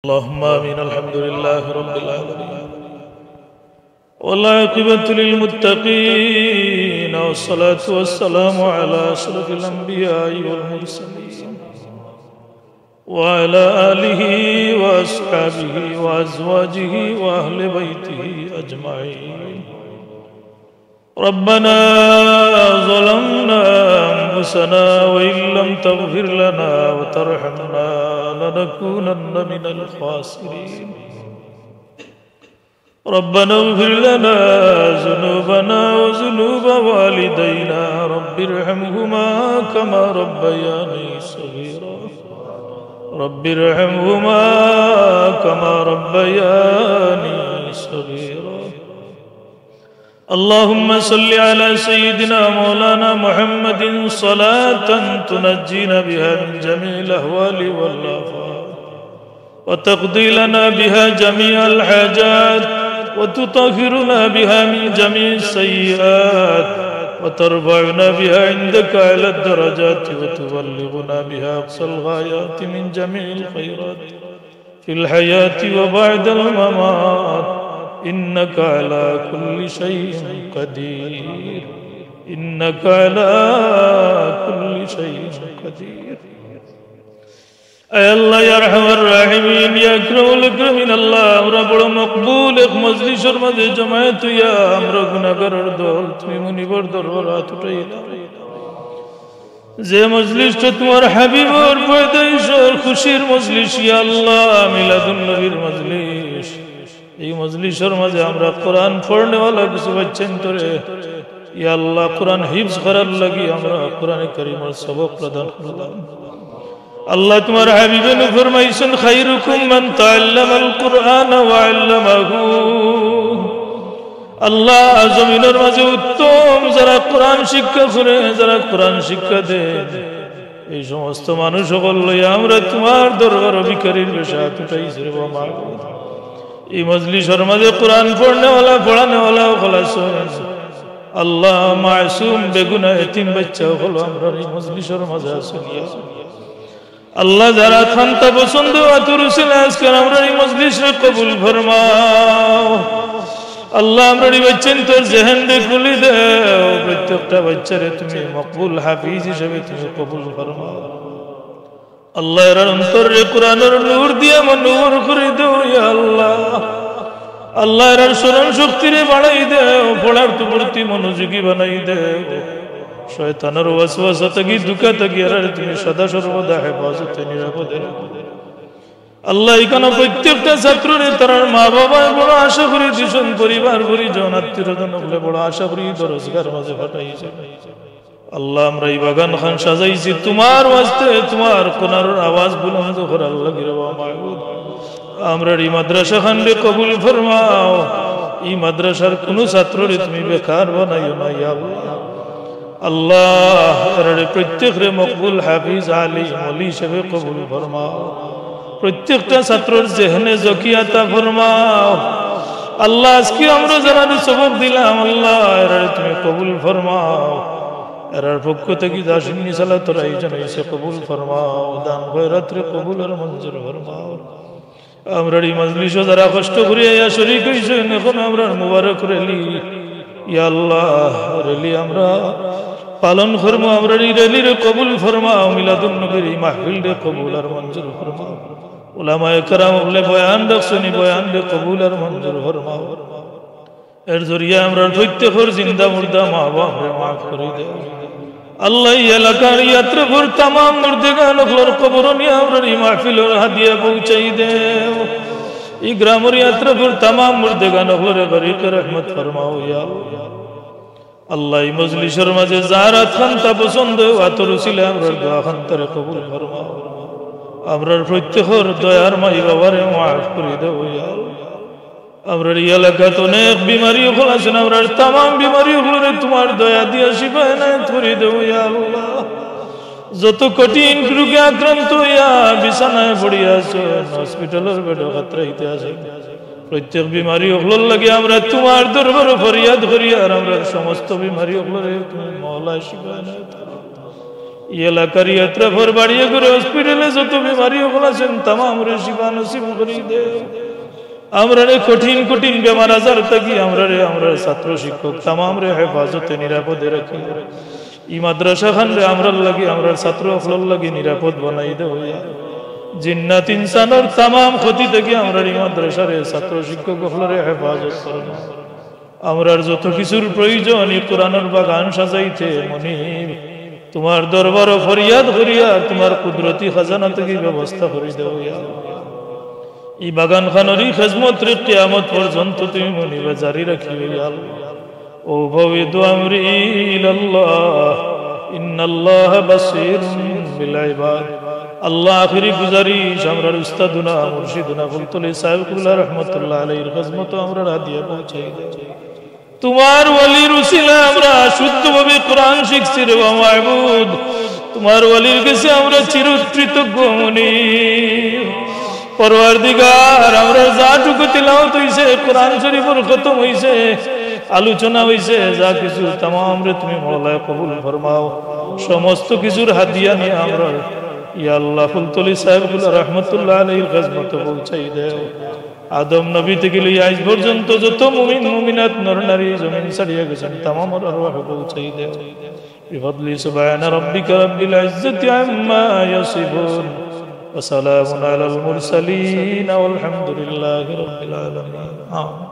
اللهم آمين. الحمد لله رب العالمين والعاقبة للمتقين والصلاة والسلام على أشرف الأنبياء والمرسلين وعلى آله وأصحابه وأزواجه وأهل بيته أجمعين. ربنا ظلمنا أنفسنا وإن لم تغفر لنا وترحمنا لنكونن من الخاسرين. ربنا اغفر لنا ذنوبنا وذنوب والدينا رب ارحمهما كما ربياني صغيرا. رب ارحمهما كما ربياني صغيرا. اللهم صل على سيدنا مولانا محمد صلاة تنجينا بها من جميع الأهوال والآفات وتقضي لنا بها جميع الحاجات وتطهرنا بها من جميع السيئات وترفعنا بها عندك على الدرجات وتبلغنا بها أقصى الغايات من جميع الخيرات في الحياة وبعد الممات. إنك على كل شيء قدير. إنك على كل شيء قدير. أي الله يا أرحم الراحمين يا أكرم الأكرمين الله আমরা বড় মকবুল এক মজলিসের মধ্যে জমায়েত হইয়া আমরা গুনাহগারের দল তুমি মুনিবর দরবারে উঠাইলা। যে মজলিসটা তোমার হাবিবর পয়দাইশের খুশির মজলিস ইয়া আল্লাহ মিলাদুন নবীর মজলিস। এই মজলিসের মাঝে আমরা কোরআন পড়নেওয়ালা কিছু বাচ্চান তোরে ইয়া আল্লাহ কোরআন হিফজ করার লাগি আমরা কোরআনে কারীমের সবক প্রদান করলাম। আল্লাহ তোমার হাবিবে নূর ফরমাইছেন খায়রুকুম মান তাআল্লামাল কুরআন ওয়া আল্লামাহু। আল্লাহ জমিনের মাঝে উত্তম যারা কোরআন শিক্ষা করে যারা কোরআন শিক্ষা দেয় এই সমস্ত মানুষ সকল লইয়া আমরা তোমার দরবারে ভিখারির বেশে হাত উঠাইছি রে বাবা। এই মজলিসের মাঝে কোরআন পড়নেওয়ালা পড়ানেওয়ালা খলাস আল্লাহ মাসুম বেগুনাহ এতিম বাচ্চা হলো আমরা এই মজলিসের মাঝে আসিয়া আল্লাহ যারা খান্তা পছন্দ আতুরুসিল আজকে আমরা এই মজলিসে কবুল ফরমাও। আল্লাহ আমরা এই বাচ্চান তোর জেহেন খুলে দাও। প্রত্যেকটা বাচ্চারে তুমি মকবুল হাফিজ হিসেবে তুমি কবুল ফরমাও। আল্লাহ এর অন্তরে কোরআনের নূর দিয়ে নূর করে দাও ইয়া আল্লাহ। আল্লাহ এর স্মরণ শক্তিরে বাড়াই দাও। পড়ার তো প্রতি মনোযোগী বানাই দাও। শয়তানের ওয়াসওয়াসা থেকে দুঃখা থেকে আর তুমি সদা সর্বদা হেফাজতে নিরাপদে রাখো আল্লাহ। এখানে প্রত্যেকটা ছাত্ররে তার মা বাবা বড় আশা করি দিশন পরিবার পরিজন আত্মীয়জন হলে বড় আশা করি রোজগার মাঝে ফাটাইছে আল্লাহ। আমরা এই বাগান খান সাজাইছি তোমার ওয়াস্তে তোমার কোনার আওয়াজ বুলন্দ করার লাগি রে মাবুদ। আমরা এই মাদ্রাসা খানরে কবুল ফরমাও। এই মাদ্রাসার কোন ছাত্ররে তুমি বেকার বানাইও না ইয়া আল্লাহ। আল্লাহ এর প্রত্যেকরে মকবুল হাফিজ আলিম ওলি হিসেবে কবুল ফরমাও। প্রত্যেকটা ছাত্রর জেহনে জকিয়াতা ফরমাও আল্লাহ। আজকে আমরা যারা সবক দিলাম আল্লাহ এর তুমি কবুল ফরমাও। এর পক্ষ থেকে দাসিনী সালাতের আয়োজন হয়েছে কবুল ফরমাও। দান খয়রাতরে কবুল আর মঞ্জুর ফরমাও। আমরা এই মজলিসে যারা কষ্ট করে শরীক হয়েছেন এখন আমরা মুবারক রেলি ইয়া আল্লাহ রেলি আমরা পালন করবো। আমরা এই রেলির কবুল ফরমাও। মিলাদুন নবীর এই মাহফিলরে কবুল আর মঞ্জুর ফরমাও। উলামায়ে কেরাম বলে বয়ান রাখছেন বয়ান রে কবুল আর মঞ্জুর ফরমাও। এর জরিয়া আমরা প্রত্যেকর জিন্দা মুর্দা মা বাপরে মাফ করে দেও আল্লাহ। এই এলাকার ইয়াত্রাপুর তামাম মুর্দেগান হলোর কবর নিয়ে আমরা এই মাহফিলের হাদিয়া পৌঁছাই দেও। এই গ্রামের ইয়াত্রাপুর তামাম মুর্দেগান হলোর গরিকে রহমত ফরমাও ইয়া আল্লাহ। এই মজলিসের মাঝে যারা খান্তা পছন্দ আতরুসিলে আমরা দোয়া খান্তারে কবুল ফরমাও। আমরা প্রত্যেকর দয়ার মাই বাবারে মাফ করে দেও ইয়া আমরা এই এলাকাত অনেক বিমারি হল আছেন আমরা তামাম বিমারি হলে তোমার দয়া দিয়া শিফা এনায়েত করে দেও ইয়া আল্লাহ। যত কঠিন রোগে আক্রান্ত হইয়া বিছানায় পড়িয়া আছেন হসপিটালের বেডে কাতরাইতে আছেন প্রত্যেক বিমারি হলোর লাগে আমরা তোমার দরবারে ফরিয়াদ করি আর আমরা সমস্ত বিমারি হলরে তুমি মওলা শিফা এনায়েত এলাকার ইয়াত্রাফর বাড়িয়ে করে হসপিটালে যত বিমারি ওগুলো আছেন তামাম রে শিফা নসিব করি দে। আমরা রে কঠিন কঠিন বেমার আজার থাকি আমরা ছাত্র শিক্ষক তামাম রে হেফাজতে নিরাপদে রাখি। ই মাদ্রাসা খান রে আমরার লাগি আমরার ছাত্র অফলর লাগি নিরাপদ বানাই দেও। জিন্নাত ইনসানের তামাম ক্ষতি থেকে আমরা এই মাদ্রাসারে ছাত্র শিক্ষক অফলরে হেফাজত করুন। আমরার যত কিছুর প্রয়োজন এই কোরআনের বাগান সাজাইতে মনিব তোমার দরবার ফরিয়াদ করিয়া তোমার কুদরতি খাজানা থেকে ব্যবস্থা করে দেও। এই বাগান খানরি খেজমত রে কিয়ামত পর্যন্ত তুমি মনিবে জারি রাখিও। ও ভবিদু আমরি ইলাল্লাহ ইন্নাল্লাহ বাসীরুম বিল ইবাদ। আল্লাহ আখিরি গুজারিশ আমরার উস্তাদুনা মুর্শিদুনা ফুলতলি সাহেবুল্লাহ রহমতুল্লাহ আলাইহির খেজমত আমরা হাদিয়া পৌঁছাই দাও। তোমার ওলির উসিলা আমরা শুদ্ধভাবে কোরআন শিখছি রে মাহবুব। তোমার ওলির কাছে আমরা চিরকৃতজ্ঞ মুনিব। পরওয়ারদিগার আমরা যাটুকু তিলাওয়াত হইছে কোরআন শরীফের খতম হইছে আলোচনা হইছে যা কিছু তামাম রে তুমি মওলায় কবুল ফরমাও। সমস্ত কিছুর হাদিয়া নিয়ে আমরা ইয়া আল্লাহ ফুলতলি সাহেবুল্লাহ রহমতুল্লাহ আলাইহির খেজমত পৌঁছাই দাও। আদম নবী থেকে লইয়া আজ পর্যন্ত যত মুমিন মুমিনাত নর নারী জমিন ছাড়িয়া গেছেন তামাম আরওয়াহ পৌঁছাই দাও। বিফadli সুবহান রাব্বিকা রাব্বিল ইজ্জাতি আম্মা ইয়াসিফুন ওয়া সালামুন আলাল মুরসালিন ওয়াল হামদুলিল্লাহি রাব্বিল আলামিন।